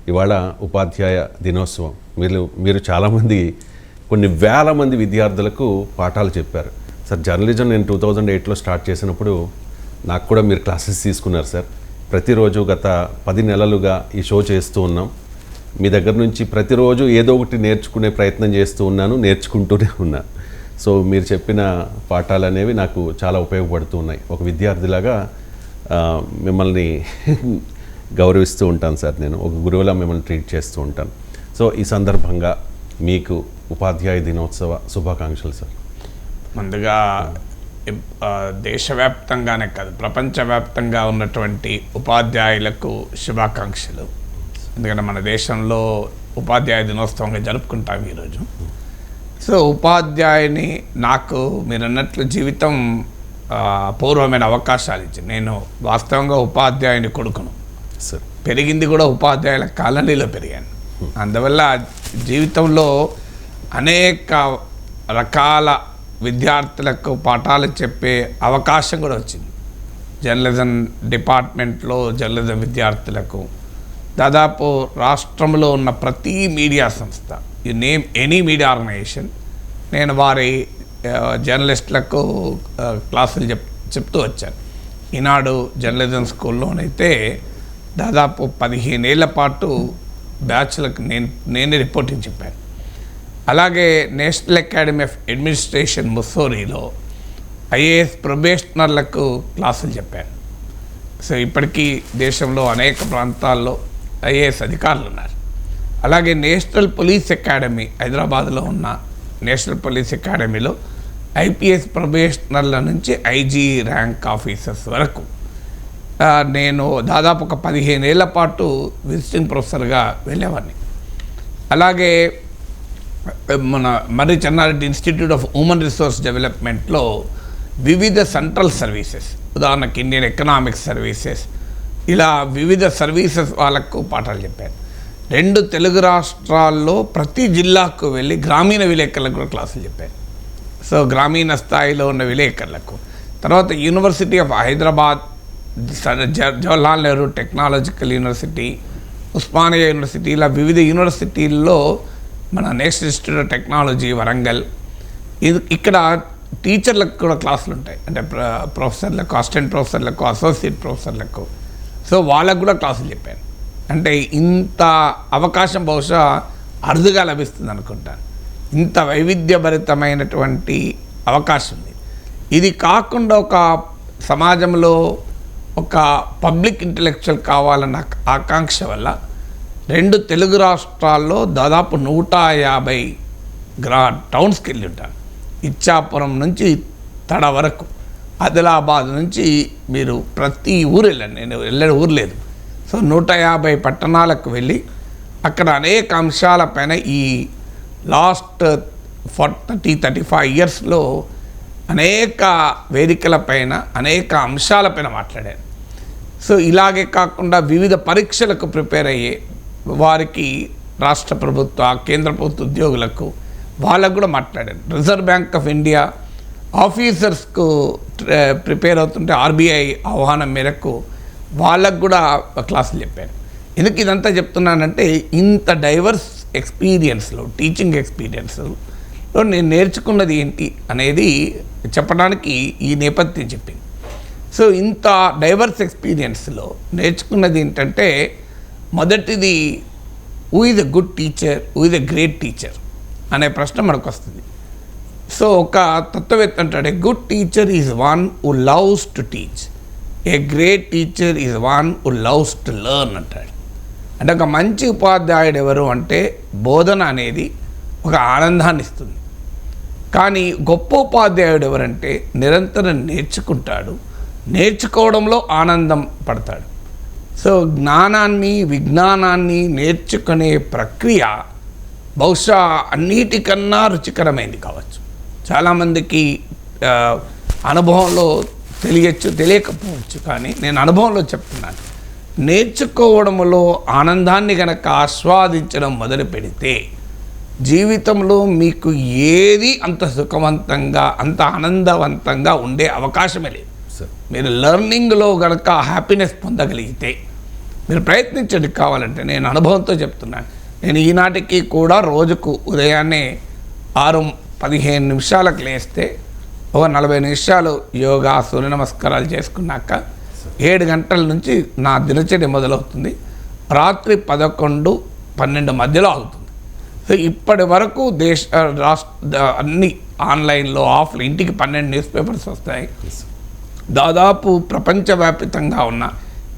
ఇవాళ ఉపాధ్యాయ దినోత్సవం. మీరు చాలామంది కొన్ని వేల మంది విద్యార్థులకు పాఠాలు చెప్పారు సార్. జర్నలిజం నేను 2008లో స్టార్ట్ చేసినప్పుడు నాకు కూడా మీరు క్లాసెస్ తీసుకున్నారు సార్. ప్రతిరోజు గత 10 నెలలుగా ఈ షో చేస్తూ ఉన్నాం. మీ దగ్గర నుంచి ప్రతిరోజు ఏదో ఒకటి నేర్చుకునే ప్రయత్నం చేస్తూ ఉన్నాను, నేర్చుకుంటూనే ఉన్నాను. సో మీరు చెప్పిన పాఠాలు అనేవి నాకు చాలా ఉపయోగపడుతూ ఉన్నాయి. ఒక విద్యార్థిలాగా మిమ్మల్ని గౌరవిస్తూ ఉంటాను సార్. నేను ఒక గురువులా మిమ్మల్ని ట్రీట్ చేస్తూ ఉంటాను. సో ఈ సందర్భంగా మీకు ఉపాధ్యాయ దినోత్సవ శుభాకాంక్షలు సార్. ముందుగా దేశవ్యాప్తంగానే కాదు, ప్రపంచవ్యాప్తంగా ఉన్నటువంటి ఉపాధ్యాయులకు శుభాకాంక్షలు. ఎందుకంటే మన దేశంలో ఉపాధ్యాయ దినోత్సవంగా జరుపుకుంటాం ఈరోజు. సో ఉపాధ్యాయుని నాకు మీరు అన్నట్లు జీవితం పూర్వమైన అవకాశాలు ఇచ్చింది. నేను వాస్తవంగా ఉపాధ్యాయుని కొడుకును సార్. పెరిగింది కూడా ఉపాధ్యాయుల కాలనీలో పెరిగాను. అందువల్ల జీవితంలో అనేక రకాల విద్యార్థులకు పాఠాలు చెప్పే అవకాశం కూడా వచ్చింది. జర్నలిజం డిపార్ట్మెంట్లో జర్నలిజం విద్యార్థులకు దాదాపు రాష్ట్రంలో ఉన్న ప్రతి మీడియా సంస్థ, you name any media organization, నేను వారి జర్నలిస్టులకు క్లాసులు చెప్తూ వచ్చాను. ఈనాడు జర్నలిజం స్కూల్లోనైతే దాదాపు 15 ఏళ్ల పాటు బ్యాచ్లకు నేనే రిపోర్టింగ్ చెప్పాను. అలాగే నేషనల్ అకాడమీ ఆఫ్ అడ్మినిస్ట్రేషన్ ముస్సోరీలో ఐఏఎస్ ప్రొబేషనర్లకు క్లాసులు చెప్పాను. సో ఇప్పటికీ దేశంలో అనేక ప్రాంతాల్లో ఐఏఎస్ అధికారులు ఉన్నారు. అలాగే నేషనల్ పోలీస్ అకాడమీ హైదరాబాద్లో ఉన్న నేషనల్ పోలీస్ అకాడమీలో ఐపీఎస్ ప్రొబేషనర్ల నుంచి ఐజీ ర్యాంక్ ఆఫీసర్స్ వరకు నేను దాదాపు ఒక 15 ఏళ్ల పాటు విజిటింగ్ ప్రొఫెసర్గా వెళ్ళేవాడిని. అలాగే మన Marri Chennareddy institute of human resource డెవలప్మెంట్లో వివిధ సెంట్రల్ సర్వీసెస్, ఉదాహరణకు ఇండియన్ ఎకనామిక్ సర్వీసెస్, ఇలా వివిధ సర్వీసెస్ వాళ్ళకు పాఠాలు చెప్పాను. 2 తెలుగు రాష్ట్రాల్లో ప్రతి జిల్లాకు వెళ్ళి గ్రామీణ విలేకరులకు కూడా క్లాసులు చెప్పాను. సో గ్రామీణ స్థాయిలో ఉన్న విలేకరులకు, తర్వాత university of Hyderabad, Jawaharlal Nehru technological university, Osmania university, ఇలా వివిధ యూనివర్సిటీల్లో మన national institute of technology Warangal, ఇక్కడ టీచర్లకు కూడా క్లాసులు ఉంటాయి. అంటే ప్రొఫెసర్లకు, అసిస్టెంట్ ప్రొఫెసర్లకు, అసోసియేట్ ప్రొఫెసర్లకు. సో వాళ్ళకు కూడా క్లాసులు చెప్పాను. అంటే ఇంత అవకాశం బహుశా అరుదుగా లభిస్తుంది అనుకుంటాను. ఇంత వైవిధ్యభరితమైనటువంటి అవకాశం ఉంది. ఇది కాకుండా ఒక సమాజంలో ఒక పబ్లిక్ ఇంటలెక్చువల్ కావాలన్న ఆకాంక్ష వల్ల 2 తెలుగు రాష్ట్రాల్లో దాదాపు 150 టౌన్స్కి వెళ్ళి ఉంటాను. ఇచ్చాపురం నుంచి తడ వరకు, ఆదిలాబాద్ నుంచి మీరు ప్రతి ఊరు వెళ్ళండి, నేను వెళ్ళని ఊరు లేదు. సో 150 పట్టణాలకు వెళ్ళి అక్కడ అనేక అంశాలపైన ఈ లాస్ట్ 35 ఇయర్స్లో అనేక వేదికలపైన అనేక అంశాలపైన మాట్లాడాను. సో ఇలాగే కాకుండా వివిధ పరీక్షలకు ప్రిపేర్ అయ్యే వారికి, రాష్ట్ర ప్రభుత్వ, కేంద్ర ప్రభుత్వ ఉద్యోగులకు, వాళ్ళకు కూడా మాట్లాడాను. రిజర్వ్ బ్యాంక్ ఆఫ్ ఇండియా ఆఫీసర్స్కు ప్రిపేర్ అవుతుంటే ఆర్బీఐ ఆహ్వానం మేరకు వాళ్ళకు కూడా క్లాసులు చెప్పాను. ఎందుకు ఇదంతా చెప్తున్నానంటే ఇంత డైవర్స్ ఎక్స్పీరియన్స్లో, టీచింగ్ ఎక్స్పీరియన్స్లో నేను నేర్చుకున్నది ఏంటి అనేది చెప్పడానికి ఈ నేపథ్యం చెప్పింది. సో ఇంత డైవర్స్ ఎక్స్పీరియన్స్లో నేర్చుకున్నది ఏంటంటే, మొదటిది who is a good teacher, who is a great teacher అనే ప్రశ్న మనకు వస్తుంది. సో ఒక తత్వవేత్త అంటాడు, ఏ good teacher is one who loves to teach, a great teacher is one who loves to learn అంటాడు. అంటే ఒక మంచి ఉపాధ్యాయుడు ఎవరు అంటే, బోధన అనేది ఒక ఆనందాన్ని ఇస్తుంది. కానీ గొప్ప ఉపాధ్యాయుడు ఎవరంటే నిరంతరం నేర్చుకుంటాడు, నేర్చుకోవడంలో ఆనందం పడతాడు. సో జ్ఞానాన్ని, విజ్ఞానాన్ని నేర్చుకునే ప్రక్రియ బహుశా అన్నిటికన్నా రుచికరమైంది కావచ్చు. చాలామందికి అనుభవంలో తెలియచ్చు, తెలియకపోవచ్చు. కానీ నేను అనుభవంలో చెప్తున్నాను, నేర్చుకోవడంలో ఆనందాన్ని కనుక ఆస్వాదించడం మొదలు పెడితే జీవితంలో మీకు ఏది అంత సుఖవంతంగా, అంత ఆనందవంతంగా ఉండే అవకాశమే లేదు. మీరు లెర్నింగ్లో కనుక హ్యాపీనెస్ పొందగలిగితే, మీరు ప్రయత్నించండి. కావాలంటే నేను అనుభవంతో చెప్తున్నాను. నేను ఈనాటికి కూడా రోజుకు ఉదయాన్నే 6-15 నిమిషాలకు లేస్తే ఒక 40 నిమిషాలు యోగా, సూర్య నమస్కారాలు చేసుకున్నాక 7 గంటల నుంచి నా దినచర్య మొదలవుతుంది. రాత్రి 11-12 మధ్యలో అవుతుంది. సో ఇప్పటి వరకు అన్ని ఆన్లైన్లో, ఆఫ్లైన్, ఇంటికి 12 న్యూస్ పేపర్స్ వస్తాయి. దాదాపు ప్రపంచవ్యాప్తంగా ఉన్న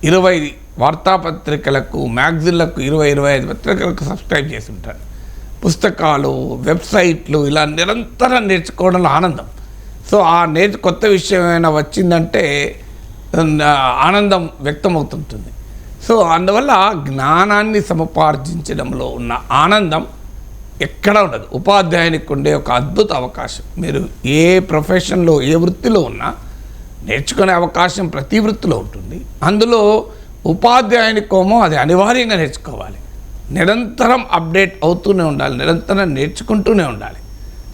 20 వార్తాపత్రికలకు, మ్యాగజిన్లకు, 20-25 పత్రికలకు సబ్స్క్రైబ్ చేసి ఉంటారు. పుస్తకాలు, వెబ్సైట్లు, ఇలా నిరంతరం నేర్చుకోవడంలో ఆనందం. సో ఆ కొత్త విషయం ఏమైనా వచ్చిందంటే ఆనందం వ్యక్తమవుతుంటుంది. సో అందువల్ల జ్ఞానాన్ని సముపార్జించడంలో ఉన్న ఆనందం ఎక్కడ ఉండదు. ఉపాధ్యాయునికి ఉండే ఒక అద్భుత అవకాశం. మీరు ఏ ప్రొఫెషన్లో, ఏ వృత్తిలో ఉన్నా నేర్చుకునే అవకాశం ప్రతి వృత్తిలో ఉంటుంది. అందులో ఉపాధ్యాయునికోమో అది అనివార్యంగా నేర్చుకోవాలి. నిరంతరం అప్డేట్ అవుతూనే ఉండాలి, నిరంతరం నేర్చుకుంటూనే ఉండాలి.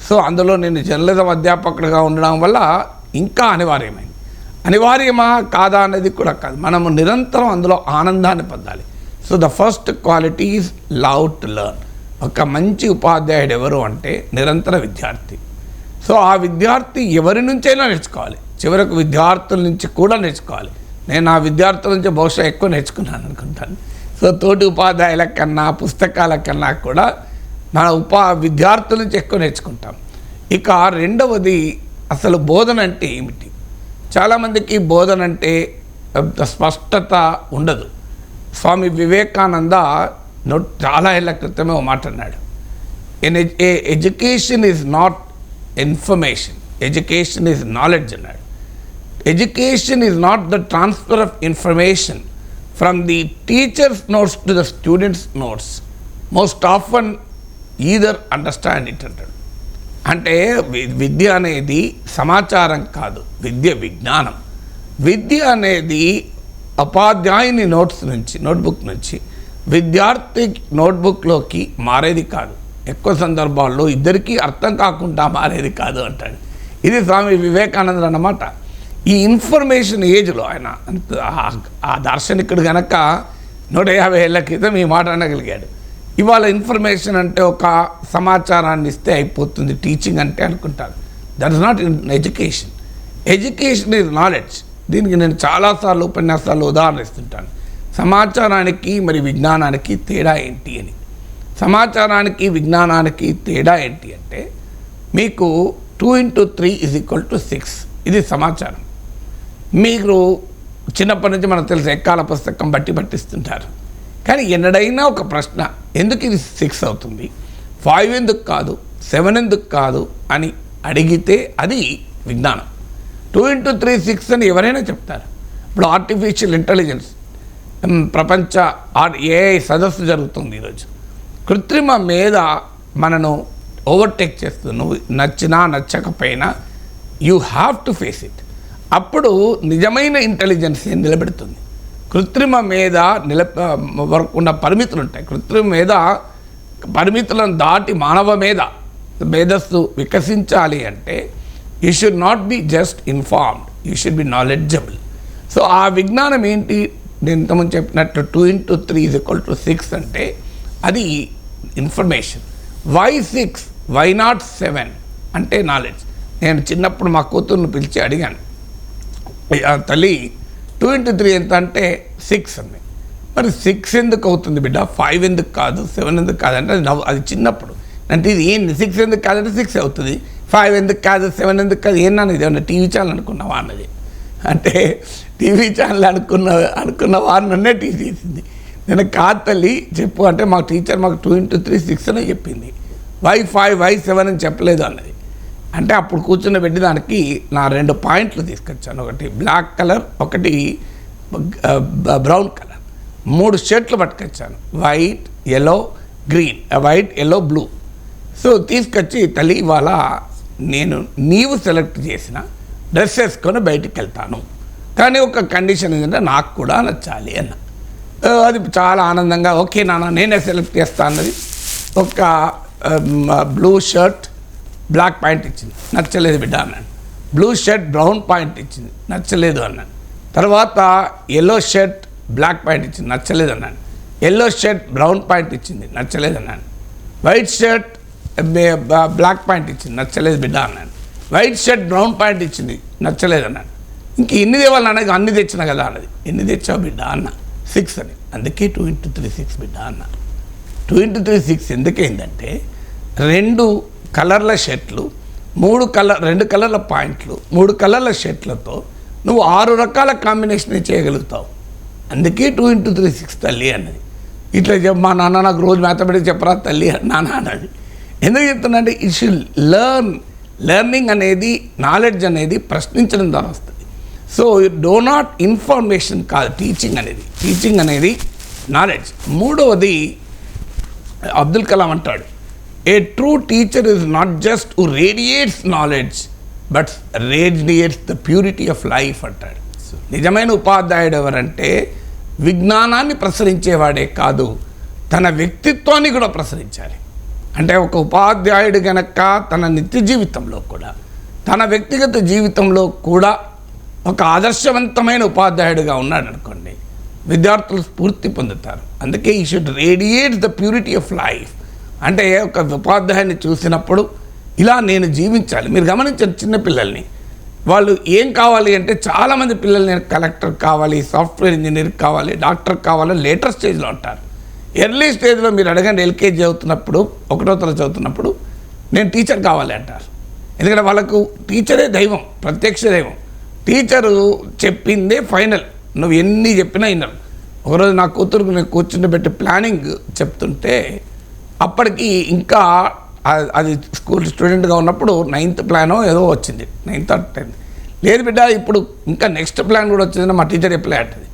సో అందులో నేను జర్నలిజం అధ్యాపకుడిగా ఉండడం వల్ల ఇంకా అనివార్యమైంది. అనివార్యమా కాదా అనేది కూడా కాదు, మనము నిరంతరం అందులో ఆనందాన్ని పొందాలి. So the first quality is love to learn. ఒక మంచి ఉపాధ్యాయుడు ఎవరు అంటే నిరంతర విద్యార్థి. సో ఆ విద్యార్థి ఎవరి నుంచైనా నేర్చుకోవాలి, చివరకు విద్యార్థుల నుంచి కూడా నేర్చుకోవాలి. నేను ఆ విద్యార్థుల నుంచి బహుశా ఎక్కువ నేర్చుకున్నాను అనుకుంటాను. సో తోటి ఉపాధ్యాయుల కన్నా, పుస్తకాల కన్నా కూడా మన విద్యార్థుల నుంచి ఎక్కువ నేర్చుకుంటాం. ఇక రెండవది, అసలు బోధన అంటే ఏమిటి? చాలామందికి బోధన అంటే స్పష్టత ఉండదు. స్వామి వివేకానంద చాలా ఏళ్ళ క్రితమే మాట అన్నాడు, education is not information, education is knowledge అన్నాడు. Education is not the transfer of information from the teacher's notes to the students' notes, most often either understand it అంటాడు. అంటే విద్య అనేది సమాచారం కాదు, విద్య విజ్ఞానం. విద్య అనేది ఉపాధ్యాయుని నోట్బుక్ నుంచి విద్యార్థి నోట్బుక్లోకి మారేది కాదు. ఎక్కువ సందర్భాల్లో ఇద్దరికీ అర్థం కాకుండా మారేది కాదు అంటాడు. ఇది స్వామి వివేకానంద అన్నమాట. ఈ ఇన్ఫర్మేషన్ ఏజ్లో ఆయన ఆ దార్శనికుడు కనుక 150 ఏళ్ల క్రితం ఈ మాట అనగలిగాడు. ఇవాళ ఇన్ఫర్మేషన్ అంటే ఒక సమాచారాన్ని ఇస్తే అయిపోతుంది, టీచింగ్ అంటే అనుకుంటారు. That is not education. Education is knowledge. దీనికి నేను చాలాసార్లు ఉపన్యాసాలు ఉదాహరణ ఇస్తుంటాను. సమాచారానికి మరి విజ్ఞానానికి తేడా ఏంటి అని. సమాచారానికి విజ్ఞానానికి తేడా ఏంటి అంటే, మీకు 2 × 3 = 6 ఇది సమాచారం. మీరు చిన్నప్పటి నుంచి మనకు తెలుసు, ఎక్కాల పుస్తకం పట్టిస్తుంటారు. కానీ ఎన్నడైనా ఒక ప్రశ్న, ఎందుకు ఇది 6 అవుతుంది, 5 ఎందుకు కాదు, 7 ఎందుకు కాదు అని అడిగితే అది విజ్ఞానం. 2 × 3 6 అని ఎవరైనా చెప్తారు. ఇప్పుడు ఆర్టిఫిషియల్ ఇంటెలిజెన్స్ ప్రపంచ ఏఐ సదస్సు జరుగుతుంది ఈరోజు. కృత్రిమ మీద మనను ఓవర్టేక్ చేస్తుంది. నువ్వు నచ్చినా నచ్చకపోయినా you have to face it. అప్పుడు నిజమైన ఇంటెలిజెన్స్ నిలబెడుతుంది. కృత్రిమ మీద వరకు ఉన్న పరిమితులు ఉంటాయి. కృత్రిమ మీద పరిమితులను దాటి మానవ మేధస్సు వికసించాలి అంటే you should not be just informed, you should be knowledgeable. So ఆ విజ్ఞానం ఏంటి? నేను ఇంతకుముందు చెప్పినట్టు 2 × 3 = 6 అంటే అది ఇన్ఫర్మేషన్. వై 6, వై నాట్ 7 అంటే నాలెడ్జ్. నేను చిన్నప్పుడు మా కూతుర్ని పిలిచి అడిగాను, తల్లి 2 × 3 ఎంత అంటే 6 అంది. మరి 6 ఎందుకు అవుతుంది బిడ్డ, 5 ఎందుకు కాదు, 7 ఎందుకు కాదంటే అది చిన్నప్పుడు. అంటే ఇది ఏంటి, 6 ఎందుకు కాదంటే 6 అవుతుంది, 5 ఎందుకు కాదు, 7 ఎందుకు కాదు, ఏంటన్నది ఏమన్నా టీవీ ఛానల్ అనుకున్నావా అన్నది. అంటే టీవీ ఛానల్ అనుకున్న వారు నన్నే తీసేసింది. నేను కాదు తల్లి చెప్పు అంటే, మా టీచర్ మాకు 2 × 3 6 అని చెప్పింది, వై 5, వై 7 అని చెప్పలేదు అన్నది. అంటే అప్పుడు కూర్చున్న పెట్టి దానికి నా 2 పాయింట్లు తీసుకొచ్చాను. ఒకటి బ్లాక్ కలర్, ఒకటి బ్రౌన్ కలర్. 3 షర్ట్లు పట్టుకొచ్చాను, white, yellow, green, white, yellow, blue. So తీసుకొచ్చి, తల్లి ఇవాళ నేను నీవు సెలెక్ట్ చేసిన డ్రెస్ వేసుకొని బయటికి వెళ్తాను, కానీ ఒక కండిషన్ ఏంటంటే నాకు కూడా నచ్చాలి అన్న. అది చాలా ఆనందంగా, ఓకే నాన్న నేనే సెలెక్ట్ చేస్తాను అన్నది. ఒక బ్లూ షర్ట్, బ్లాక్ పాయింట్ ఇచ్చింది, నచ్చలేదు బిడ్డ అన్నాడు. బ్లూ షర్ట్, బ్రౌన్ పాయింట్ ఇచ్చింది, నచ్చలేదు అన్నాడు. తర్వాత ఎల్లో షర్ట్, బ్లాక్ పాయింట్ ఇచ్చింది, నచ్చలేదన్నాను. ఎల్లో షర్ట్ బ్రౌన్ పాయింట్ ఇచ్చింది, నచ్చలేదన్నాను. వైట్ షర్ట్ బ్లాక్ పాయింట్ ఇచ్చింది, నచ్చలేదు బిడ్డ అన్నాను. వైట్ షర్ట్ బ్రౌన్ పాయింట్ ఇచ్చింది, నచ్చలేదన్నాను. ఇంక ఎన్ని తేవాలి అన్నది, అన్ని తెచ్చినా కదా అన్నది. ఎన్ని తెచ్చావు బిడ్డ అన్న? 6 అని. అందుకే 2 × 3 6 బిడ్డ అన్న. 2 × 3 6 ఎందుకైందంటే 2 కలర్ల షర్ట్లు, 2 కలర్ల పాయింట్లు, 3 కలర్ల షర్ట్లతో నువ్వు 6 రకాల కాంబినేషన్ చేయగలుగుతావు. అందుకే 2 × 3 6 తల్లి అన్నది. ఇట్లా మా నాన్న నాకు రోజు మ్యాథమెటిక్స్ చెప్పరా తల్లి నాన్న అన్నది. ఎందుకు చెప్తున్నా అంటే ఇట్ షుడ్ లెర్నింగ్ అనేది, నాలెడ్జ్ అనేది ప్రశ్నించడం ద్వారా వస్తుంది. సో డో నాట్ ఇన్ఫర్మేషన్ కాదు టీచింగ్ అనేది నాలెడ్జ్. మూడవది అబ్దుల్ కలాం అంటాడు, ఏ true teacher is not just who radiates knowledge but radiates the purity of life అంటాడు. నిజమైన ఉపాధ్యాయుడు ఎవరంటే విజ్ఞానాన్ని ప్రసరించేవాడే కాదు, తన వ్యక్తిత్వాన్ని కూడా ప్రసరించాలి. అంటే ఒక ఉపాధ్యాయుడు గనక తన నిత్య జీవితంలో కూడా, తన వ్యక్తిగత జీవితంలో కూడా ఒక ఆదర్శవంతమైన ఉపాధ్యాయుడిగా ఉన్నాడు అనుకోండి, విద్యార్థులు స్ఫూర్తి పొందుతారు. అందుకే ఈ should radiate the purity of life. అంటే ఒక ఉపాధ్యాయుని చూసినప్పుడు ఇలా నేను జీవించాలి. మీరు గమనించండి, చిన్నపిల్లల్ని వాళ్ళు ఏం కావాలి అంటే చాలామంది పిల్లలు నేను కలెక్టర్ కావాలి, సాఫ్ట్వేర్ ఇంజనీర్ కావాలి, డాక్టర్ కావాలి లేటర్ స్టేజ్లో ఉంటారు. ఎర్లీ స్టేజ్లో మీరు అడగండి, ఎల్కేజీ చదువుతున్నప్పుడు, 1వ తరగతి చదువుతున్నప్పుడు నేను టీచర్ కావాలి అంటారు. ఎందుకంటే వాళ్ళకు టీచరే దైవం, ప్రత్యక్ష దైవం. టీచరు చెప్పిందే ఫైనల్, నువ్వు ఎన్ని చెప్పినా వినరు. ఒకరోజు నా కూతురుకు నేను కూర్చుండబెట్టి ప్లానింగ్ చెప్తుంటే అప్పటికి ఇంకా అది స్కూల్ స్టూడెంట్గా ఉన్నప్పుడు 9th ప్లానో ఏదో వచ్చింది, 9th or 10th. లేదు బిడ్డ ఇప్పుడు ఇంకా నెక్స్ట్ ప్లాన్ కూడా వచ్చిందని మా టీచర్ చెప్పలే అంటది.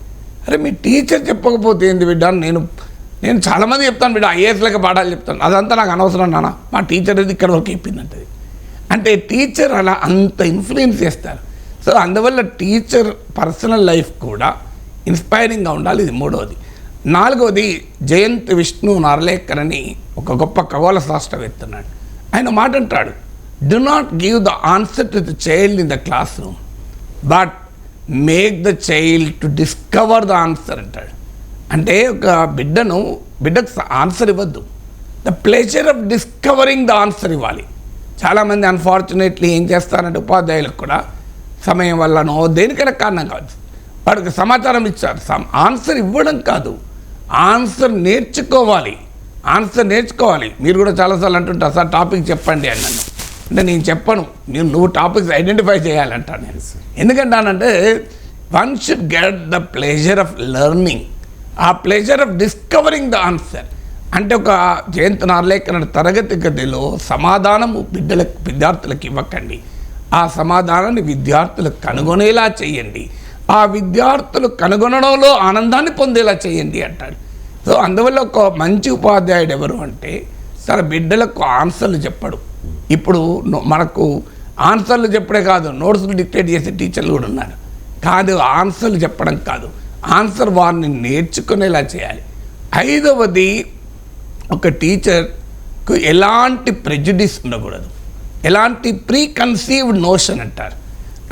అరే మీ టీచర్ చెప్పకపోతే ఏంది బిడ్డ, నేను చాలామంది చెప్తాను బిడ్డ, ఐఏఎస్ లెక్క పాఠాలు చెప్తాను, అదంతా నాకు అనవసరం నాన్న, మా టీచర్ అది ఇక్కడ వరకు చెప్పిందంటది. అంటే టీచర్ అలా అంత ఇన్ఫ్లుయెన్స్ చేస్తారు. సో అందువల్ల టీచర్ పర్సనల్ లైఫ్ కూడా ఇన్స్పైరింగ్గా ఉండాలి. ఇది మూడవది. 4వది జయంత్ విష్ణు నార్లేకర్ అని ఒక గొప్ప ఖగోళ శాస్త్రవేత్త ఉన్నాడు. ఆయన మాట అంటాడు, do not give the answer to the child in the class room but make the child to discover the answer అంటాడు. అంటే ఒక బిడ్డకు ఆన్సర్ ఇవ్వద్దు, the pleasure of discovering the answer ఇవ్వాలి. చాలామంది అన్ఫార్చునేట్లీ ఏం చేస్తారంటే ఉపాధ్యాయులకు కూడా సమయం వల్లనో దేనికైనా కారణం కాదు, వాడికి సమాచారం ఇచ్చారు, ఆన్సర్ ఇవ్వడం కాదు, ఆన్సర్ నేర్చుకోవాలి. మీరు కూడా చాలాసార్లు అంటుంటారు, సార్ టాపిక్ చెప్పండి అని నన్ను. అంటే నేను చెప్పను, నువ్వు టాపిక్స్ ఐడెంటిఫై చేయాలంటాను నేను. ఎందుకంటానంటే one should get the pleasure of learning, ఆ pleasure of discovering the answer. అంటే ఒక జయంత్ నార్లేకర్ తరగతి గదిలో సమాధానము విద్యార్థులకు ఇవ్వకండి, ఆ సమాధానాన్ని విద్యార్థులకు కనుగొనేలా చేయండి, ఆ విద్యార్థులు కనుగొనడంలో ఆనందాన్ని పొందేలా చేయండి అంటాడు. సో అందువల్ల ఒక మంచి ఉపాధ్యాయుడు ఎవరు అంటే తన బిడ్డలకు ఆన్సర్లు చెప్పడు. ఇప్పుడు మనకు ఆన్సర్లు చెప్పడే కాదు, నోట్స్లు డిక్టేట్ చేసే టీచర్లు కూడా ఉన్నారు. కాదు, ఆన్సర్లు చెప్పడం కాదు, ఆన్సర్ వారిని నేర్చుకునేలా చేయాలి. 5వది ఒక టీచర్కు ఎలాంటి ప్రెజుడిస్ ఉండకూడదు, ఎలాంటి ప్రీ కన్సీవ్డ్ నోషన్ అంటారు.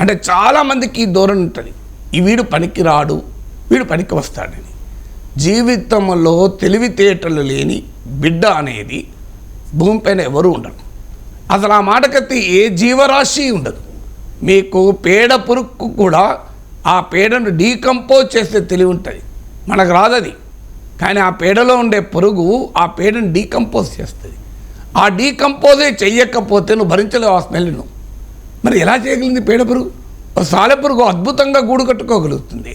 అంటే చాలామందికి ఈ ధోరణి ఉంటుంది, ఈ వీడు పనికి రాడు, వీడు పనికి వస్తాడని. జీవితంలో తెలివితేటలు లేని బిడ్డ అనేది భూమిపైన ఎవరు ఉండరు. అసలు ఆ మాటకత్తి ఏ జీవరాశి ఉండదు. మీకు పేడ పురుగుకు కూడా ఆ పేడను డీకంపోజ్ చేసే తెలివి ఉంటుంది, మనకు రాదది. కానీ ఆ పేడలో ఉండే పురుగు ఆ పేడను డీకంపోజ్ చేస్తుంది. ఆ డీకంపోజే చెయ్యకపోతే నువ్వు భరించలేవు ఆ స్మెల్ను. మరి ఎలా చేయగలిగింది పేడ పురుగు? ఒక సాలెపురుగు అద్భుతంగా గూడు కట్టుకోగలుగుతుంది,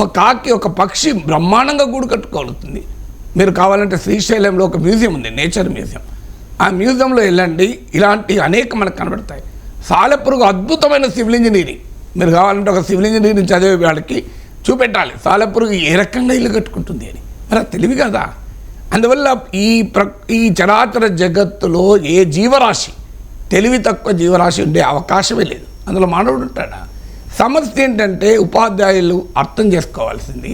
ఒక కాకి, ఒక పక్షి బ్రహ్మాండంగా గూడు కట్టుకోగలుగుతుంది. మీరు కావాలంటే శ్రీశైలంలో ఒక మ్యూజియం ఉంది, నేచర్ మ్యూజియం. ఆ మ్యూజియంలో వెళ్ళండి, ఇలాంటి అనేక మనకు కనబడతాయి. సాలెపురుగు అద్భుతమైన సివిల్ ఇంజనీరింగ్. మీరు కావాలంటే ఒక సివిల్ ఇంజనీరింగ్ చదివే వాళ్ళకి చూపెట్టాలి సాలెపురుగు ఏ రకంగా ఇల్లు కట్టుకుంటుంది అని. మరి తెలివి కదా. అందువల్ల ఈ చరాచర జగత్తులో ఏ జీవరాశి, తెలివి తక్కువ జీవరాశి ఉండే అవకాశమే లేదు. అందులో మానవుడు ఉంటాడా? సమస్య ఏంటంటే ఉపాధ్యాయులు అర్థం చేసుకోవాల్సింది,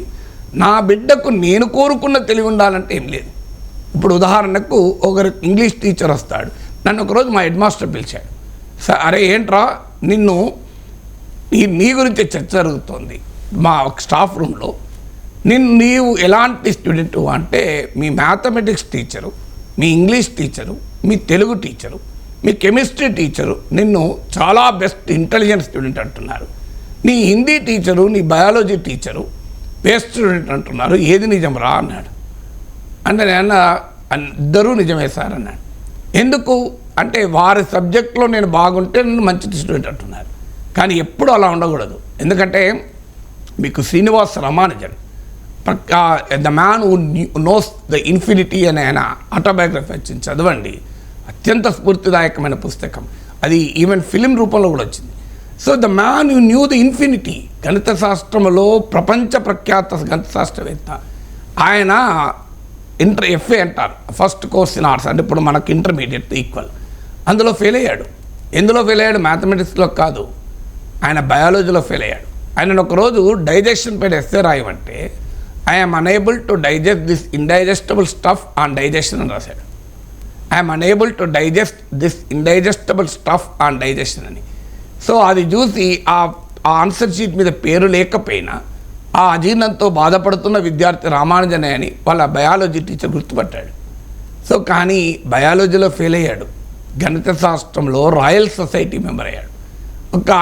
నా బిడ్డకు నేను కోరుకున్న తెలివి ఉండాలంటే ఏం లేదు. ఇప్పుడు ఉదాహరణకు ఒకరు ఇంగ్లీష్ టీచర్ వస్తాడు, నన్ను ఒకరోజు మా హెడ్ మాస్టర్ పిలిచాడు. అరే ఏంట్రా, నీ గురించి చర్చ జరుగుతోంది మా స్టాఫ్ రూమ్లో, నీవు ఎలాంటి స్టూడెంట్ అంటే మీ మ్యాథమెటిక్స్ టీచరు, మీ ఇంగ్లీష్ టీచరు, మీ తెలుగు టీచరు, మీ కెమిస్ట్రీ టీచరు నిన్ను చాలా బెస్ట్ ఇంటెలిజెంట్ స్టూడెంట్ అంటున్నారు. నీ హిందీ టీచరు, నీ బయాలజీ టీచరు బెస్ట్ స్టూడెంట్ అంటున్నారు. ఏది నిజం రా అన్నాడు. అంటే నేను ఇద్దరూ నిజమే సార్ అన్నాడు. ఎందుకు అంటే వారి సబ్జెక్ట్లో నేను బాగుంటే నేను మంచి స్టూడెంట్ అంటున్నారు. కానీ ఎప్పుడు అలా ఉండకూడదు. ఎందుకంటే మీకు Srinivas Ramanujan the man who knows the infinity అనే ఆయన ఆటోబయోగ్రఫీ వచ్చింది, చదవండి. అత్యంత స్ఫూర్తిదాయకమైన పుస్తకం. అది ఈవెన్ ఫిలిం రూపంలో కూడా వచ్చింది. So the man who knew the infinity, గణిత శాస్త్రంలో ప్రపంచ ప్రఖ్యాత గణిత శాస్త్రవేత్త ఆయన. FA అంటారు, ఫస్ట్ కోర్స్ ఇన్ ఆర్ట్స్, అంటే ఇప్పుడు మనకు ఇంటర్మీడియట్ ఈక్వల్. అందులో ఫెయిల్ అయ్యాడు. ఎందులో ఫెయిల్ అయ్యాడు? మ్యాథమెటిక్స్లో కాదు, ఆయన బయాలజీలో ఫెయిల్ అయ్యాడు. ఆయన ఒకరోజు డైజెషన్ పైన ఎస్సే రాయమంటే I'm unable to digest this indigestible stuff on digestion అని రాశాడు. I'm unable to digest this indigestible stuff on digestion అని. సో అది చూసి ఆ ఆన్సర్ షీట్ మీద పేరు లేకపోయినా ఆ అజీర్ణంతో బాధపడుతున్న విద్యార్థి రామానుజనే అని వాళ్ళ బయాలజీ టీచర్ గుర్తుపట్టాడు. సో కానీ బయాలజీలో ఫెయిల్ అయ్యాడు, గణిత శాస్త్రంలో రాయల్ సొసైటీ మెంబర్ అయ్యాడు.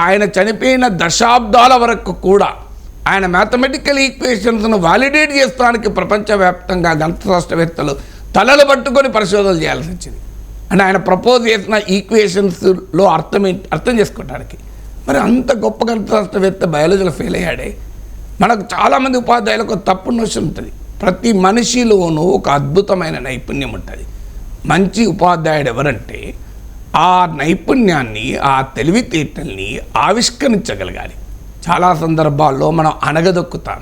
ఆయన చనిపోయిన దశాబ్దాల వరకు కూడా ఆయన మ్యాథమెటికల్ ఈక్వేషన్స్ను వ్యాలిడేట్ చేస్తానికి ప్రపంచవ్యాప్తంగా గణిత శాస్త్రవేత్తలు తలలు పట్టుకొని పరిశోధనలు చేయాల్సి వచ్చింది. అంటే ఆయన ప్రపోజ్ చేసిన ఈక్వేషన్స్లో అర్థం చేసుకోవడానికి. మరి అంత గొప్ప గణిత శాస్త్రవేత్త బయాలజీలో ఫెయిల్ అయ్యాడే. మనకు చాలామంది ఉపాధ్యాయులకు తప్పుడు నోషన్ ఉంటుంది. ప్రతి మనిషిలోనూ ఒక అద్భుతమైన నైపుణ్యం ఉంటుంది. మంచి ఉపాధ్యాయుడు ఎవరంటే ఆ నైపుణ్యాన్ని, ఆ తెలివితేటల్ని ఆవిష్కరించగలగాలి. చాలా సందర్భాల్లో మనం అనగదొక్కుతాం.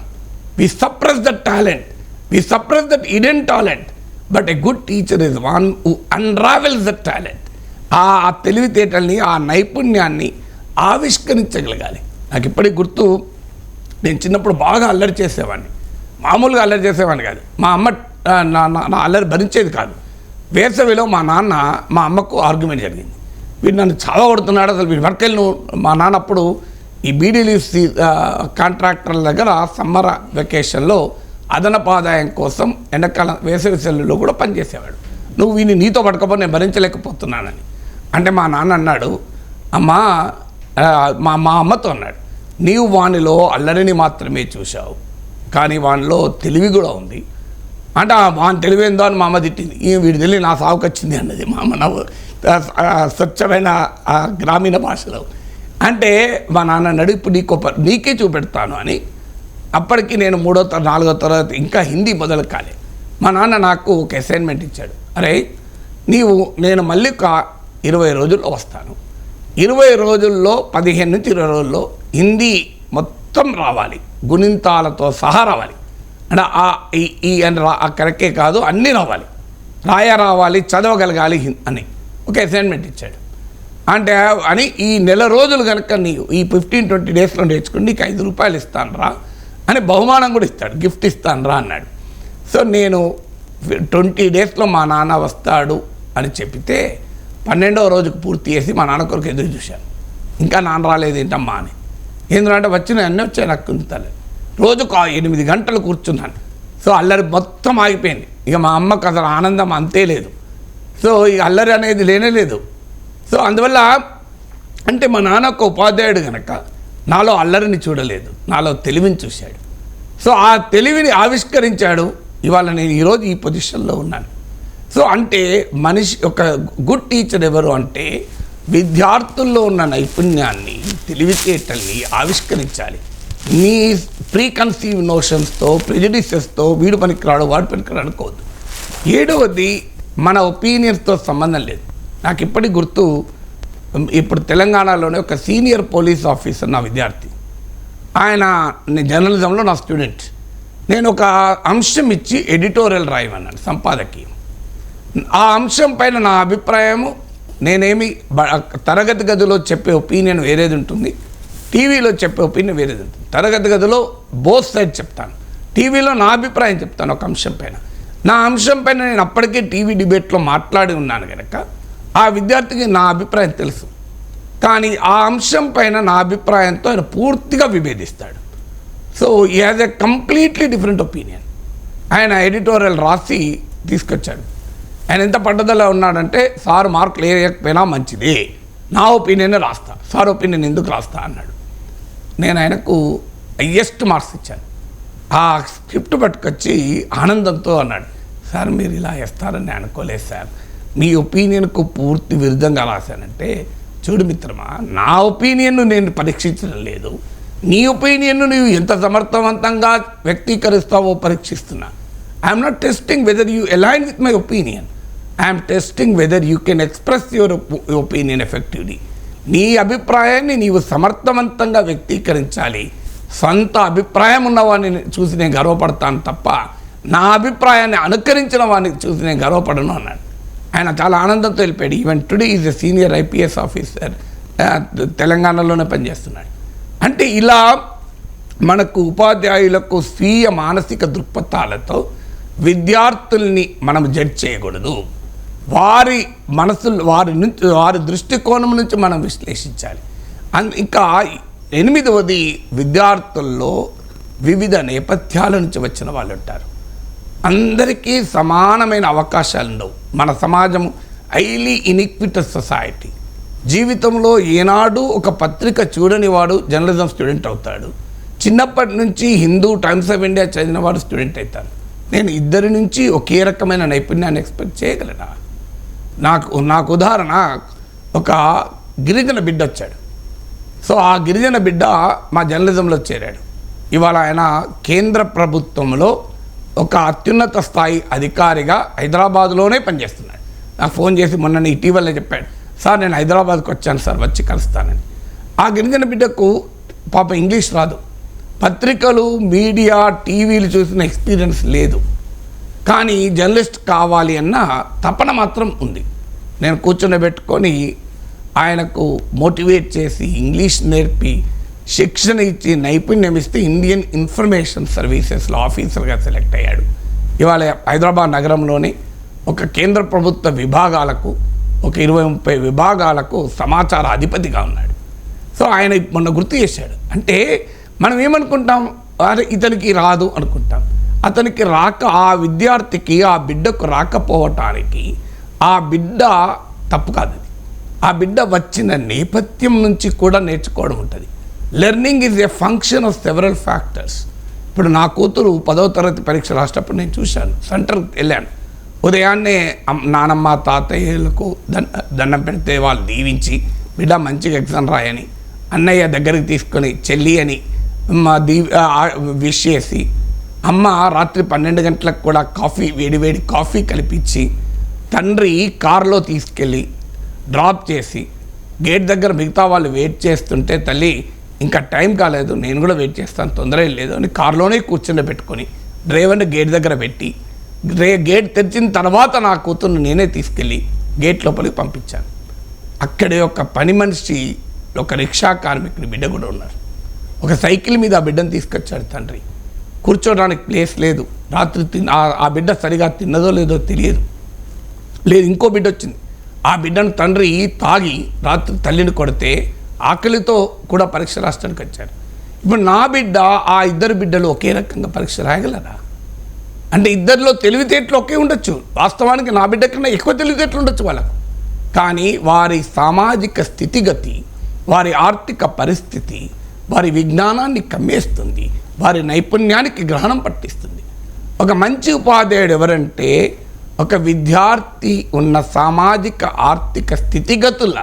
We suppress that talent, we suppress that hidden talent. But a good teacher is one who unravels that talent. ఆ తెలివితేటల్ని, ఆ నైపుణ్యాన్ని ఆవిష్కరించగలగాలి. నాకు ఇప్పటికి గుర్తు, నేను చిన్నప్పుడు బాగా అల్లరి చేసేవాడిని. మామూలుగా అల్లరి చేసేవాడిని కాదు. మా అమ్మ నా అల్లరి భరించేది కాదు. వేసవిలో మా నాన్న మా అమ్మకు ఆర్గ్యుమెంట్ జరిగింది. వీడు నన్ను చాలా కొడుతున్నాడు, అసలు వీడి వర్క్ వెళ్ళి మా నాన్న అప్పుడు ఈ బీడీ లీవ్స్ కాంట్రాక్టర్ల దగ్గర సమ్మర్ వెకేషన్లో అదనపు ఆదాయం కోసం ఎండాకాలం వేసవి సెలవులో కూడా పనిచేసేవాడు. నువ్వు వీని నీతో పట్టుకపోతే నేను భరించలేకపోతున్నానని అంటే మా నాన్న అన్నాడు, అమ్మా మా అమ్మతో అన్నాడు, నీవు వానిలో అల్లరిని మాత్రమే చూశావు, కానీ వానిలో తెలివి కూడా ఉంది. అంటే వాని తెలివేందో అని మా అమ్మ తిట్టింది. వీడి తెలివి నా సాగుకు వచ్చింది అన్నది మా అమ్మ నవ్వు స్వచ్ఛమైన గ్రామీణ భాషలో. అంటే మా నాన్న అన్నాడు, ఇప్పుడు నీకే చూపెడతాను అని. అప్పటికి నేను 3వ తరగతి 4వ తరగతి ఇంకా హిందీ మొదలు కాలే. మా నాన్న నాకు ఒక అసైన్మెంట్ ఇచ్చాడు. అరే నేను మళ్ళీ ఒక 20 రోజుల్లో వస్తాను, 20 రోజుల్లో 15 నుంచి 20 రోజుల్లో హిందీ మొత్తం రావాలి, గుణింతాలతో సహా రావాలి. అంటే ఈ అని కరెక్టే కాదు, అన్నీ రావాలి, రావాలి, చదవగలగాలి అని ఒక అసైన్మెంట్ ఇచ్చాడు. అంటే అని ఈ నెల రోజులు కనుక నీవు ఈ 15-20 డేస్లో నేర్చుకుని నీకు 5 రూపాయలు ఇస్తాను రా అని బహుమానం కూడా ఇస్తాడు, గిఫ్ట్ ఇస్తాను రా అన్నాడు. సో నేను 20 డేస్లో మా నాన్న వస్తాడు అని చెప్పితే 12వ రోజుకు పూర్తి చేసి మా నాన్న కొరకు ఎదురు చూశాను. ఇంకా నాన్న రాలేదు ఏంటమ్మా అని. ఏంటంటే అన్నీ వచ్చాయి నాకు కుంతాలి. రోజుకు 8 గంటలు కూర్చున్నాను. సో అల్లరి మొత్తం ఆగిపోయింది. ఇక మా అమ్మకు అసలు ఆనందం అంతే లేదు. సో ఇక అల్లరి అనేది లేనే లేదు. సో అందువల్ల అంటే మా నాన్న ఒక ఉపాధ్యాయుడు కనుక నాలో అల్లరిని చూడలేదు, నాలో తెలివిని చూశాడు. సో ఆ తెలివిని ఆవిష్కరించాడు. ఇవాళ నేను ఈరోజు ఈ పొజిషన్లో ఉన్నాను. సో అంటే మనిషి ఒక గుడ్ టీచర్ ఎవరు అంటే విద్యార్థుల్లో ఉన్న నైపుణ్యాన్ని, తెలివితేటల్ని ఆవిష్కరించాలి. నీ ప్రీకన్సీవ్ నోషన్స్తో, ప్రెజుడిసెస్తో వీడు పనికిరాడు వాడు పనికిరాడు అనుకోవద్దు. 7వది మన ఒపీనియన్స్తో సంబంధం లేదు. నాకు ఇప్పటికి గుర్తు, ఇప్పుడు తెలంగాణలోనే ఒక సీనియర్ పోలీస్ ఆఫీసర్ నా విద్యార్థి, ఆయన జర్నలిజంలో నా స్టూడెంట్. నేను ఒక అంశం ఇచ్చి ఎడిటోరియల్ రాయమన్నాను సంపాదకి. ఆ అంశం పైన నా అభిప్రాయము, నేనేమి తరగతి గదిలో చెప్పే ఒపీనియన్ వేరేది ఉంటుంది, టీవీలో చెప్పే ఒపీనియన్ వేరేది ఉంటుంది. తరగతి గదిలో బోత్ సైడ్ చెప్తాను, టీవీలో నా అభిప్రాయం చెప్తాను ఒక అంశం పైన. నా అంశం పైన నేను అప్పటికే టీవీ డిబేట్లో మాట్లాడి ఉన్నాను కనుక ఆ విద్యార్థికి నా అభిప్రాయం తెలుసు. కానీ ఆ అంశం పైన నా అభిప్రాయంతో ఆయన పూర్తిగా విభేదిస్తాడు. సో ఈ has a completely different opinion. ఆయన ఎడిటోరియల్ రాసి తీసుకొచ్చాడు. ఆయన ఎంత పట్టుదల ఉన్నాడంటే, సార్ మార్కులు వేయకపోయినా మంచిది, నా ఒపీనియన్ రాస్తా, సార్ ఒపీనియన్ ఎందుకు రాస్తా అన్నాడు. నేను ఆయనకు హయ్యెస్ట్ మార్క్స్ ఇచ్చాను. ఆ స్క్రిప్ట్ పట్టుకొచ్చి ఆనందంతో అన్నాడు, సార్ మీరు ఇలా వేస్తారని అనుకోలేదు సార్, మీ ఒపీనియన్కు పూర్తి విరుద్ధంగా రాశానంటే, చూడు మిత్రమా, నా ఒపీనియన్ను నేను పరీక్షించడం లేదు, నీ ఒపీనియన్ను నువ్వు ఎంత సమర్థవంతంగా వ్యక్తీకరిస్తావో పరీక్షిస్తున్నా. I'm not testing whether you align with my opinion, I'm testing whether you can express your opinion effectively. నీ అభిప్రాయాన్ని నీవు సమర్థవంతంగా వ్యక్తీకరించాలి. సొంత అభిప్రాయం ఉన్నవాడిని చూసి నేను గర్వపడతాను తప్ప నా అభిప్రాయాన్ని అనుకరించిన వాడిని చూసి నేను గర్వపడను అన్నాడు. ఆయన చాలా ఆనందంతో వెళ్ళిపోయాడు. Even today is a senior IPS officer, తెలంగాణలోనే పనిచేస్తున్నాడు. అంటే ఇలా మనకు ఉపాధ్యాయులకు స్వీయ మానసిక దృక్పథాలతో విద్యార్థుల్ని మనం జడ్జ్ చేయకూడదు. వారి మనసులు వారి దృష్టికోణం నుంచి మనం విశ్లేషించాలి. ఇంకా 8వది, విద్యార్థుల్లో వివిధ నేపథ్యాల నుంచి వచ్చిన వాళ్ళు ఉంటారు. అందరికీ సమానమైన అవకాశాలు ఉండవు. మన సమాజం హైలీ ఇన్ఈక్విటస్ సొసైటీ. జీవితంలో ఏనాడు ఒక పత్రిక చూడని వాడు జర్నలిజం స్టూడెంట్ అవుతాడు. చిన్నప్పటి నుంచి హిందూ, టైమ్స్ ఆఫ్ ఇండియా చదివిన వాడు స్టూడెంట్ అవుతారు. నేను ఇద్దరి నుంచి ఒకే రకమైన నైపుణ్యాన్ని ఎక్స్పెక్ట్ చేయగలనా? నాకు ఉదాహరణ, ఒక గిరిజన బిడ్డ వచ్చాడు. సో ఆ గిరిజన బిడ్డ మా జర్నలిజంలో చేరాడు. ఇవాళ ఆయన కేంద్ర ప్రభుత్వంలో ఒక అత్యున్నత స్థాయి అధికారిగా హైదరాబాద్లోనే పనిచేస్తున్నాడు. నాకు ఫోన్ చేసి మొన్న ఇటీవలే చెప్పాడు, సార్ నేను హైదరాబాద్కి వచ్చాను సార్, వచ్చి కలుస్తానని. ఆ గిరిజన బిడ్డకు పాప ఇంగ్లీష్ రాదు, పత్రికలు, మీడియా, టీవీలు చూసిన ఎక్స్పీరియన్స్ లేదు. కానీ జర్నలిస్ట్ కావాలి అన్న తపన మాత్రం ఉంది. నేను కూర్చొని ఆయనకు మోటివేట్ చేసి ఇంగ్లీష్ నేర్పి శిక్షణ ఇచ్చి నైపుణ్యం ఇస్తే ఇండియన్ ఇన్ఫర్మేషన్ సర్వీసెస్లో ఆఫీసర్గా సెలెక్ట్ అయ్యాడు. ఇవాళ హైదరాబాద్ నగరంలోని ఒక కేంద్ర ప్రభుత్వ విభాగాలకు, ఒక 20-30 విభాగాలకు సమాచార అధిపతిగా ఉన్నాడు. సో ఆయన మొన్న గుర్తు చేశాడు. అంటే మనం ఏమనుకుంటాం, ఇతనికి రాదు అనుకుంటాం. అతనికి రాక, ఆ విద్యార్థికి, ఆ బిడ్డకు రాకపోవటానికి ఆ బిడ్డ తప్పు కాదు. ఆ బిడ్డ వచ్చిన నేపథ్యం నుంచి కూడా నేర్చుకోవడం ఉంటుంది. Learning is a function of several factors. ఇప్పుడు నా కూతురు 10వ తరగతి పరీక్ష రాసేటప్పుడు నేను చూశాను, సెంటర్కి వెళ్ళాను. ఉదయాన్నే నానమ్మ, తాతయ్యలకు దండం పెడితే వాళ్ళు దీవించి, బిడ్డ మంచిగా ఎగ్జామ్ రాయని, అన్నయ్య దగ్గరికి తీసుకొని చెల్లి అని విష్ చేసి, అమ్మ రాత్రి 12 గంటలకు కూడా వేడివేడి కాఫీ కలిపించి, తండ్రి కారులో తీసుకెళ్ళి డ్రాప్ చేసి, గేట్ దగ్గర మిగతా వాళ్ళు వెయిట్ చేస్తుంటే, తల్లి ఇంకా టైం కాలేదు, నేను కూడా వెయిట్ చేస్తాను, తొందర లేదు అని కారులోనే కూర్చుని పెట్టుకొని డ్రైవర్ని గేట్ దగ్గర పెట్టి, గేట్ తెరిచిన తర్వాత నా కూతుర్ని నేనే తీసుకెళ్ళి గేట్ లోపలికి పంపించాను. అక్కడే ఒక పని మనిషి, ఒక రిక్షా కార్మికుని బిడ్డ కూడా ఉన్నారు. ఒక సైకిల్ మీద ఆ బిడ్డను తీసుకొచ్చాడు తండ్రి. కూర్చోడానికి ప్లేస్ లేదు. రాత్రి ఆ బిడ్డ సరిగా తిన్నదో లేదో తెలియదు. ఇంకో బిడ్డ వచ్చింది. ఆ బిడ్డను తండ్రి తాగి రాత్రి తల్లిని కొడితే ఆకలితో కూడా పరీక్ష రాష్ట్రానికి వచ్చారు. ఇప్పుడు నా బిడ్డ, ఆ ఇద్దరు బిడ్డలు ఒకే రకంగా పరీక్ష రాయగలరా? అంటే ఇద్దరిలో తెలివితేటలు ఒకే ఉండొచ్చు. వాస్తవానికి నా బిడ్డ కన్నా ఎక్కువ తెలివితేటలు ఉండొచ్చు వాళ్ళకు. కానీ వారి సామాజిక స్థితిగతి, వారి ఆర్థిక పరిస్థితి వారి విజ్ఞానాన్ని కమ్మేస్తుంది, వారి నైపుణ్యానికి గ్రహణం పట్టిస్తుంది. ఒక మంచి ఉపాధ్యాయుడు ఎవరంటే, ఒక విద్యార్థి ఉన్న సామాజిక ఆర్థిక స్థితిగతుల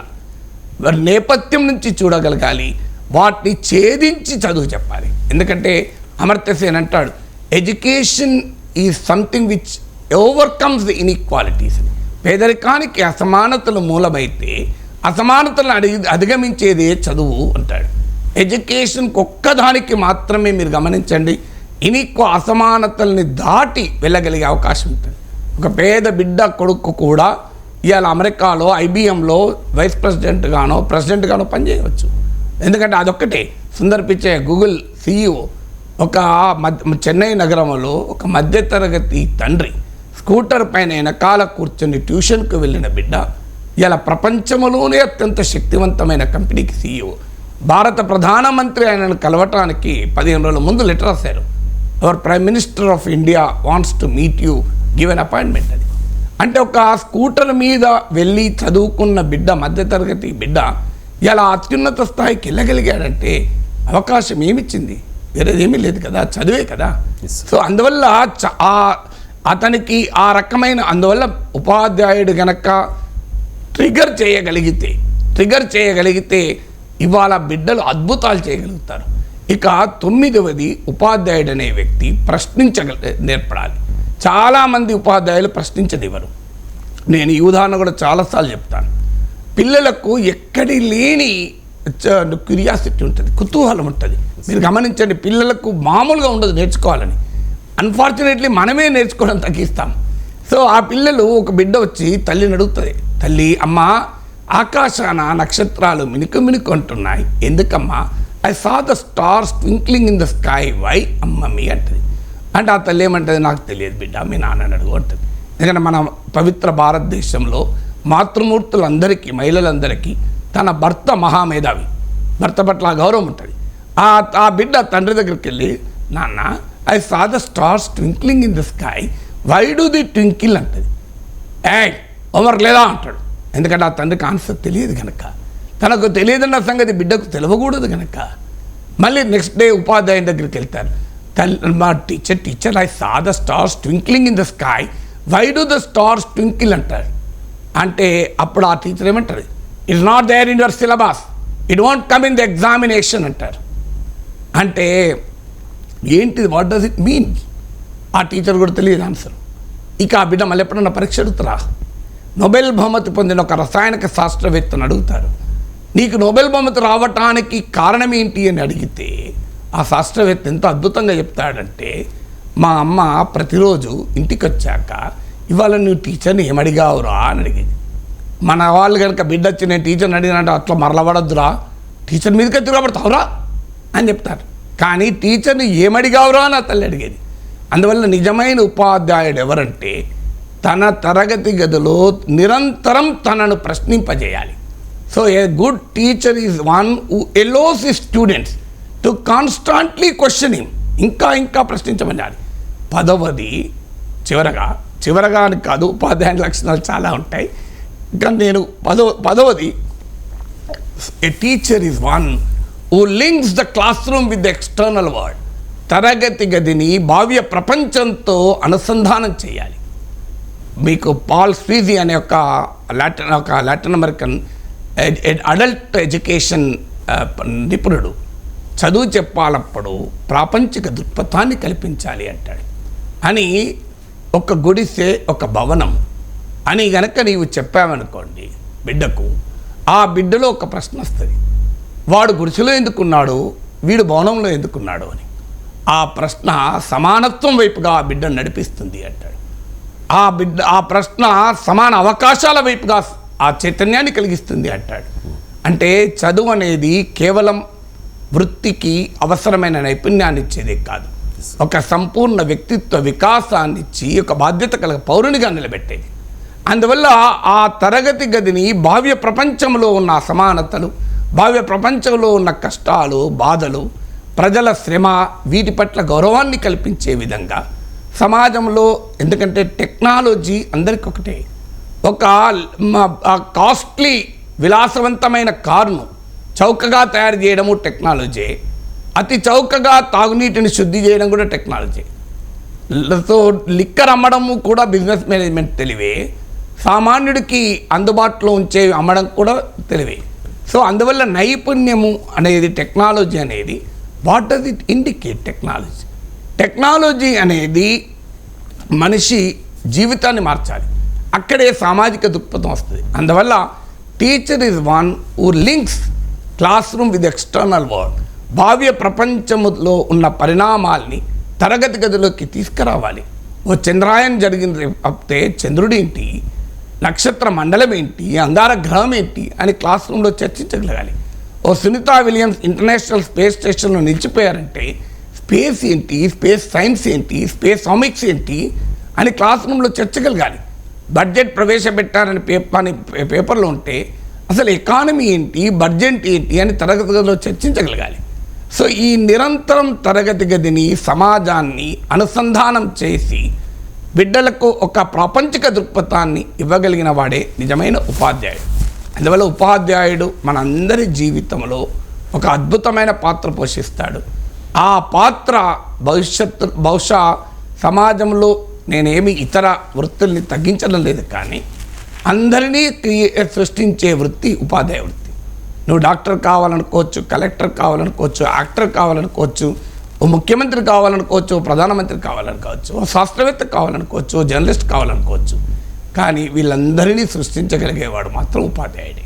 వారి నేపథ్యం నుంచి చూడగలగాలి, వాటిని ఛేదించి చదువు చెప్పాలి. ఎందుకంటే అమర్త్య సేన్ అంటాడు, education is something which overcomes the inequalities. పేదరికానికి అసమానతలు మూలమైతే అసమానతలను అధిగమించేదే చదువు అంటాడు. ఎడ్యుకేషన్కి ఒక్కదానికి మాత్రమే మీరు గమనించండి, అసమానతల్ని దాటి వెళ్ళగలిగే అవకాశం ఉంటుంది. ఒక పేద బిడ్డ కొడుకు కూడా ఇవాళ అమెరికాలో ఐబిఎంలో వైస్ ప్రెసిడెంట్గానో పనిచేయవచ్చు. ఎందుకంటే అదొక్కటే. సుందర్ పిచ్చయ్య గూగుల్ CEO ఒక చెన్నై నగరంలో ఒక మధ్యతరగతి తండ్రి స్కూటర్ పైన వెనకాల కూర్చొని ట్యూషన్కు వెళ్ళిన బిడ్డ ఇలా ప్రపంచంలోనే అత్యంత శక్తివంతమైన కంపెనీకి CEO. భారత ప్రధానమంత్రి ఆయనను కలవటానికి 15 రోజుల ముందు లెటర్ రాశారు. Our prime minister of India wants to meet you, give an appointment అని. అంటే ఒక స్కూటర్ మీద వెళ్ళి చదువుకున్న బిడ్డ, మధ్యతరగతి బిడ్డ ఇలా అత్యున్నత స్థాయికి వెళ్ళగలిగాడంటే అవకాశం ఏమిచ్చింది? వేరేదేమీ లేదు కదా, చదివే కదా. సో అందువల్ల అతనికి ఆ రకమైన, అందువల్ల ఉపాధ్యాయుడు గనక ట్రిగర్ చేయగలిగితే ఇవాళ బిడ్డలు అద్భుతాలు చేయగలుగుతారు. ఇక 9వది, ఉపాధ్యాయుడు అనే వ్యక్తి నేర్పడాలి. చాలామంది ఉపాధ్యాయులు ప్రశ్నించనివ్వరు. నేను ఈ ఉదాహరణ కూడా చాలాసార్లు చెప్తాను. పిల్లలకు ఎక్కడి లేని క్యూరియాసిటీ ఉంటుంది, కుతూహలం ఉంటుంది. మీరు గమనించండి, పిల్లలకు మామూలుగా ఉండదు నేర్చుకోవాలని. అన్ఫార్చునేట్లీ మనమే నేర్చుకోవడం తగ్గిస్తాం. సో ఆ పిల్లలు, ఒక బిడ్డ వచ్చి తల్లిని అడుగుతుంది, తల్లి అమ్మా ఆకాశాన నక్షత్రాలు మినుకు మినుకు అంటున్నాయి, ఎందుకమ్మా? I saw the stars twinkling in the sky, why అమ్మమ్మీ అంటది. అంటే ఆ తల్లి ఏమంటుంది, నాకు తెలియదు బిడ్డ, మీ నాన్నని అడుగు అంటుంది. ఎందుకంటే మన పవిత్ర భారతదేశంలో మాతృమూర్తులందరికీ, మహిళలందరికీ తన భర్త మహామేధావి, భర్త పట్ల గౌరవం ఉంటుంది. ఆ బిడ్డ తండ్రి దగ్గరికి వెళ్ళి, నాన్న I saw the stars twinkling in the sky, why do the twinkle అంటది. హోంవర్క్ లేదా అంటాడు. ఎందుకంటే ఆ తండ్రికి ఆన్సర్ తెలియదు కనుక, తనకు తెలియదన్న సంగతి బిడ్డకు తెలియకూడదు కనుక. మళ్ళీ నెక్స్ట్ డే ఉపాధ్యాయుని దగ్గరికి వెళ్తారు, మా teacher I saw the stars twinkling in the sky, why do the stars twinkle అంటారు. అంటే అప్పుడు ఆ టీచర్ ఏమంటారు, it's not there in your syllabus, it won't come in the examination అంటారు. అంటే ఏంటిది, వాట్ డస్ ఇట్ మీన్? ఆ teacher కూడా తెలియదు ఆన్సర్. ఇక ఆ బిడ్డ మళ్ళీ ఎప్పుడన్నా పరీక్ష అడుగుతారా? నోబెల్ బహుమతి పొందిన ఒక రసాయనిక శాస్త్రవేత్తను అడుగుతారు, నీకు నోబెల్ బహుమతి రావటానికి కారణం ఏంటి అని అడిగితే ఆ శాస్త్రవేత్త ఎంత అద్భుతంగా చెప్తాడంటే, మా అమ్మ ప్రతిరోజు ఇంటికి వచ్చాక ఇవాళ నువ్వు టీచర్ని ఏమడిగావురా అని అడిగేది. మన వాళ్ళు కనుక బిడ్డ వచ్చి నేను టీచర్ని అడిగినంటే అట్లా మరలబడద్దురా, టీచర్ మీదకి తిరగబడతావురా అని చెప్తారు. కానీ టీచర్ని ఏమడిగావురా అని ఆ తల్లి అడిగేది. అందువల్ల నిజమైన ఉపాధ్యాయుడు ఎవరంటే తన తరగతి గదిలో నిరంతరం తనను ప్రశ్నింపజేయాలి. So a good teacher is one who allows his students to constantly question him, ఇంకా ప్రశ్నించమనాలి. 10వది, చివరగా అని కాదు, ఉపాధ్యాయుని లక్షణాలు చాలా ఉంటాయి. కానీ నేను 10వది, a teacher is one who links the classroom with the external world. తరగతి గదిని భావ్య ప్రపంచంతో అనుసంధానం చేయాలి. మీకు పాల్ స్వీజీ అనే ఒక లాటిన్ అమెరికన్ అడల్ట్ ఎడ్యుకేషన్ నిపుణుడు చదువు చెప్పాలప్పుడు ప్రాపంచిక దృక్పథాన్ని కల్పించాలి అంటాడు. అని ఒక గుడిసె, ఒక భవనం అని గనక నీవు చెప్పావనుకోండి బిడ్డకు, ఆ బిడ్డలో ఒక ప్రశ్న వస్తుంది, వాడు గుడిసెలో ఎందుకున్నాడు, వీడు భవనంలో ఎందుకున్నాడు అని. ఆ ప్రశ్న సమానత్వం వైపుగా ఆ బిడ్డను నడిపిస్తుంది అంటాడు. ఆ ప్రశ్న సమాన అవకాశాల వైపుగా ఆ చైతన్యాన్ని కలిగిస్తుంది అంటాడు. అంటే చదువు అనేది కేవలం వృత్తికి అవసరమైన నైపుణ్యాన్ని ఇచ్చేదే కాదు, ఒక సంపూర్ణ వ్యక్తిత్వ వికాసాన్ని ఇచ్చి ఒక బాధ్యత కలిగిన పౌరునిగా నిలబెట్టేది. అందువల్ల ఆ తరగతి గదిని భావ్య ప్రపంచంలో ఉన్న అసమానతలు, భావ్య ప్రపంచంలో ఉన్న కష్టాలు, బాధలు, ప్రజల శ్రమ, వీటి పట్ల గౌరవాన్ని కల్పించే విధంగా సమాజంలో, ఎందుకంటే టెక్నాలజీ అందరికీ ఒకటే. ఒక కాస్ట్లీ విలాసవంతమైన కారును చౌకగా తయారు చేయడము టెక్నాలజీ, అతి చౌకగా తాగునీటిని శుద్ధి చేయడం కూడా టెక్నాలజీ. సో లిక్కర్ అమ్మడము కూడా బిజినెస్ మేనేజ్మెంట్ తెలివే, సామాన్యుడికి అందుబాటులో ఉంచే అమ్మడం కూడా తెలివే. సో అందువల్ల నైపుణ్యము అనేది, టెక్నాలజీ అనేది, what does it indicate? Technology అనేది మనిషి జీవితాన్ని మార్చాలి, అక్కడే సామాజిక దృక్పథం వస్తుంది. అందువల్ల teacher is one who links class room with external world. Bhavya ప్రపంచంలో ఉన్న పరిణామాల్ని తరగతి గదిలోకి తీసుకురావాలి. ఓ చంద్రాయన్ జరిగింది అప్తే చంద్రుడేంటి, నక్షత్ర మండలం ఏంటి, అంగార గ్రహం ఏంటి అని క్లాస్ రూమ్లో చర్చించగలగాలి. ఓ సునీతా విలియమ్స్ ఇంటర్నేషనల్ స్పేస్ స్టేషన్లో నిలిచిపోయారంటే స్పేస్ ఏంటి, స్పేస్ సైన్స్ ఏంటి, స్పేస్ ఆమిక్స్ ఏంటి అని క్లాస్ రూమ్లో చర్చగలగాలి. బడ్జెట్ ప్రవేశపెట్టారని పేపర్లో ఉంటే అసలు ఎకానమీ ఏంటి, బడ్జెట్ ఏంటి అని తరగతి గదిలో చర్చించగలగాలి. సో ఈ నిరంతరం తరగతి గదిని, సమాజాన్ని అనుసంధానం చేసి బిడ్డలకు ఒక ప్రాపంచిక దృక్పథాన్ని ఇవ్వగలిగిన వాడే నిజమైన ఉపాధ్యాయుడు. అందువల్ల ఉపాధ్యాయుడు మనందరి జీవితంలో ఒక అద్భుతమైన పాత్ర పోషిస్తాడు. ఆ పాత్ర బహుశా సమాజంలో నేనేమి ఇతర వృత్తుల్ని తగ్గించడం లేదు, కానీ అందరినీ సృష్టించే వృత్తి ఉపాధ్యాయ వృత్తి. నువ్వు డాక్టర్ కావాలనుకోవచ్చు, కలెక్టర్ కావాలనుకోవచ్చు, యాక్టర్ కావాలనుకోవచ్చు, ఓ ముఖ్యమంత్రి కావాలనుకోవచ్చు, ప్రధానమంత్రి కావాలనుకోవచ్చు, ఓ శాస్త్రవేత్త కావాలనుకోవచ్చు, ఓ జర్నలిస్ట్ కావాలనుకోవచ్చు, కానీ వీళ్ళందరినీ సృష్టించగలిగేవాడు మాత్రం ఉపాధ్యాయుడే.